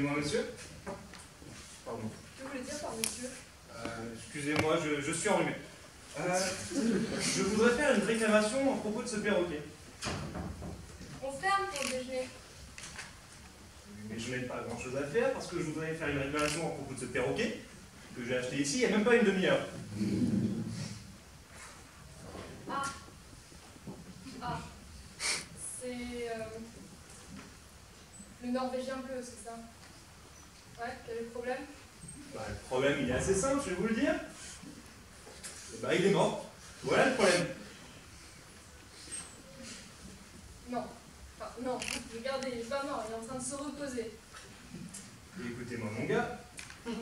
Excusez-moi, monsieur. Pardon. Que voulez dire par monsieur? Excusez-moi, je suis enrhumé. Je voudrais faire une réclamation à propos de ce perroquet. On ferme pour le déjeuner. Mais je n'ai pas grand-chose à faire parce que je voudrais faire une réclamation à propos de ce perroquet que j'ai acheté ici il n'y a même pas une demi-heure. Ah. Ah. C'est le norvégien bleu, c'est ça? Ouais, quel est le problème? Bah, le problème, il est assez simple, je vais vous le dire. Bah, il est mort. Voilà le problème. Non. Enfin, non, regardez, il est pas mort, il est en train de se reposer. Et écoutez-moi, mon gars,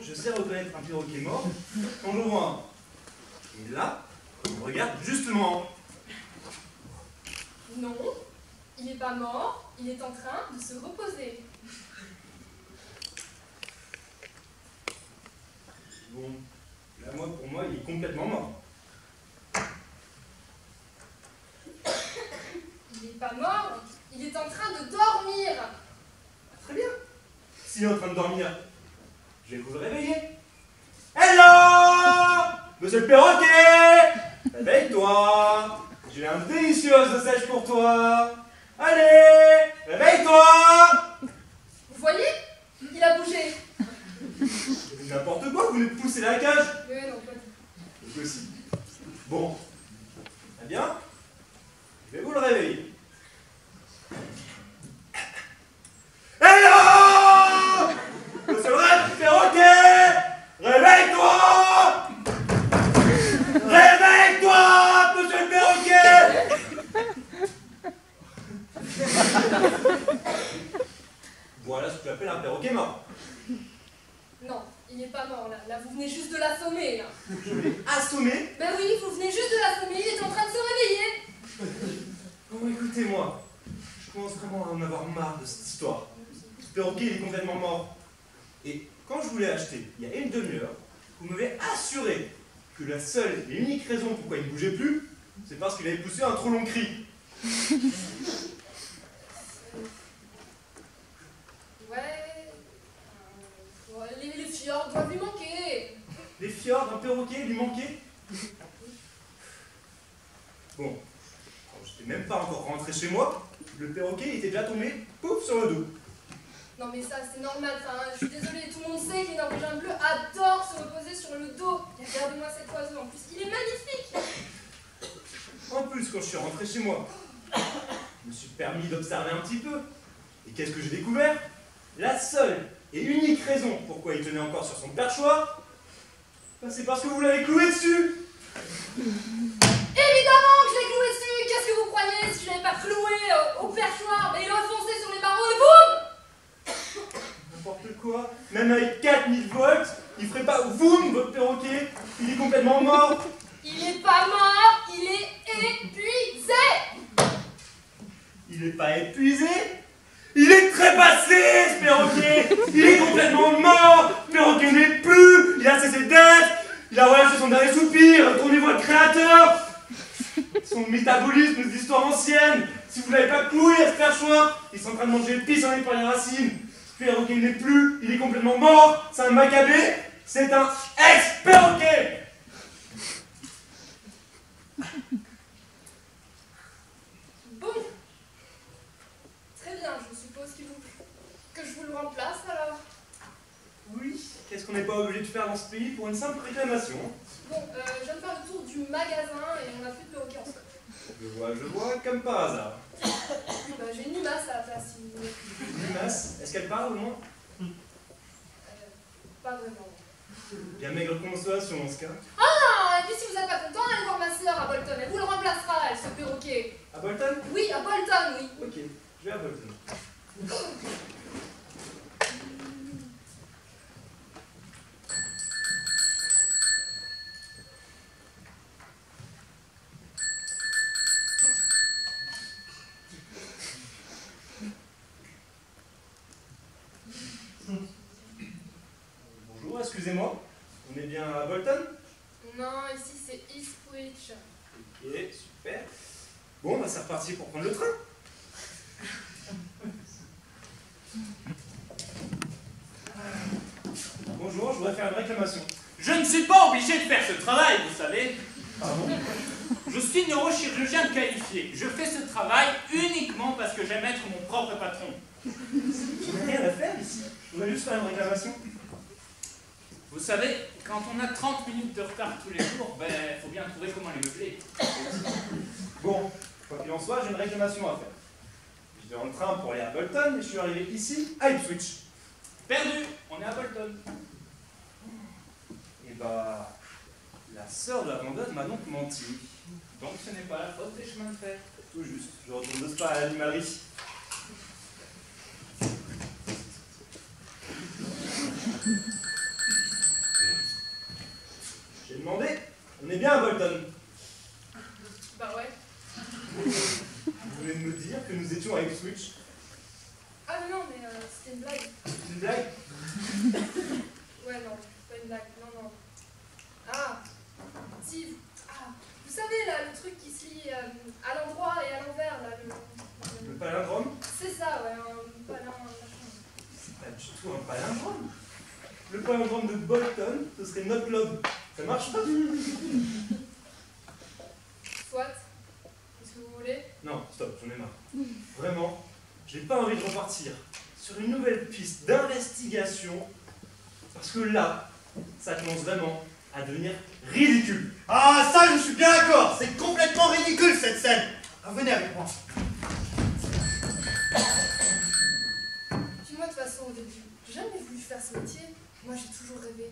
je sais reconnaître un perroquet mort quand je vois un. Et là, on me regarde justement. Non, il n'est pas mort, il est en train de se reposer. Bon, là, pour moi, il est complètement mort. Il n'est pas mort, il est en train de dormir. Très bien. S'il est en train de dormir, je vais vous le réveiller. Hello! Monsieur le perroquet! Réveille-toi! J'ai un délicieux os de sèche pour toi! Allez! Réveille-toi! Vous voyez? Il a bougé. N'importe quoi, vous venez de pousser la cage! Oui, non, pas du tout. Donc aussi. Bon. Très bien. Je vais vous le réveiller. Hello! Monsieur le perroquet! Réveille-toi! Réveille-toi, monsieur le perroquet! Voilà ce que j'appelle un perroquet mort. Non, il n'est pas mort là. Là, vous venez juste de l'assommer là. Je l'ai assommé. Ben oui, vous venez juste de l'assommer, il est en train de se réveiller. Oh, écoutez-moi. Je commence vraiment à en avoir marre de cette histoire. Ce perroquet, il est complètement mort. Et quand je vous l'ai acheté, il y a une demi-heure, vous m'avez assuré que la seule et unique raison pourquoi il ne bougeait plus, c'est parce qu'il avait poussé un trop long cri. Ouais, les fjords doivent lui manquer. Les fjords d'un perroquet lui manquaient. Bon, quand j'étais même pas encore rentré chez moi, le perroquet était déjà tombé, pouf, sur le dos. Non mais ça c'est normal, enfin, je suis désolée, tout le monde sait que les Norvégiens bleus adorent se reposer sur le dos. Et regardez-moi cet oiseau, en plus il est magnifique. En plus, quand je suis rentré chez moi, je me suis permis d'observer un petit peu. Et qu'est-ce que j'ai découvert? La seule et unique raison pourquoi il tenait encore sur son perchoir, ben, c'est parce que vous l'avez cloué dessus. Évidemment que je l'ai cloué dessus. Qu'est-ce que vous croyez? Si je l'avais pas cloué au perchoir, ben, il aurait foncé sur les barreaux et boum. N'importe quoi. Même avec 4000 volts, il ferait pas boum votre perroquet. Il est complètement mort. Il est pas mort, il est épuisé. Il est pas épuisé. Il est trépassé, ce perroquet. Il est complètement mort. Le perroquet n'est plus. Il a cessé d'être. Il a relâché son dernier soupir. Retournez voir le créateur. Son métabolisme d'histoire ancienne. Si vous l'avez pas cloué à ce perchoir, il est en train de manger le pissenlit par les racines. Ce perroquet n'est plus. Il est complètement mort. C'est un macabé. C'est un ex-perroquet. Bon. Très bien, je suppose que je vous le remplace alors. Oui. Qu'est-ce qu'on n'est pas obligé de faire dans ce pays pour une simple réclamation? Bon, je viens de faire le tour du magasin et on n'a plus de perroquet en stock. Je vois, comme par hasard. Bah, j'ai une limace à la place si vous voulez. Limace, est-ce qu'elle parle au moins? Pas vraiment. Bien maigre consolation dans ce cas. Ah, et puis si vous n'êtes pas content, allez voir ma soeur à Bolton, elle vous le remplacera, elle, ce perroquet. À Bolton? Oui, à Bolton, oui. Ok, je vais à Bolton. Bonjour, excusez-moi. On est bien à Bolton? Non, ici c'est Eastwich. Ok, super. Bon, bah c'est reparti pour prendre le train. voudrais faire une réclamation. Je ne suis pas obligé de faire ce travail, vous savez. Pardon? Je suis neurochirurgien qualifié. Je fais ce travail uniquement parce que j'aime être mon propre patron. Je n'ai rien à faire ici. Je voudrais juste faire une réclamation. Vous savez, quand on a 30 minutes de retard tous les jours, ben, faut bien trouver comment les meubler. Bon, quoi qu'il en soit, j'ai une réclamation à faire. J'étais dans le train pour aller à Bolton et je suis arrivé ici, à Ipswich. Perdu, on est à Bolton. Et bah, la sœur de la vendeuse m'a donc menti. Donc ce n'est pas la faute des chemins de fer. Tout juste, je retourne de ce pas à l'animalerie. J'ai demandé, on est bien à Bolton. Bah ouais. Vous venez de me dire que nous étions à Ipswich. Ah mais non, mais c'était une blague. C'est une blague? Ouais, non, pas une blague, non. Ah, si, vous savez là, le truc qui se lit à l'endroit et à l'envers, là, Le palindrome? C'est ça, ouais, un palin, machin. C'est pas du tout un palindrome. Le palindrome de Bolton, ce serait notre globe. Ça marche pas? Soit, qu'est-ce que vous voulez? Non, stop, j'en ai marre. Vraiment, j'ai pas envie de repartir sur une nouvelle piste d'investigation, parce que là, ça commence vraiment à devenir ridicule. Ah, ça, je suis bien d'accord. C'est complètement ridicule, cette scène. Ah, venez avec moi. Puis moi, de toute façon, au début, j'ai jamais voulu faire ce métier. Moi, j'ai toujours rêvé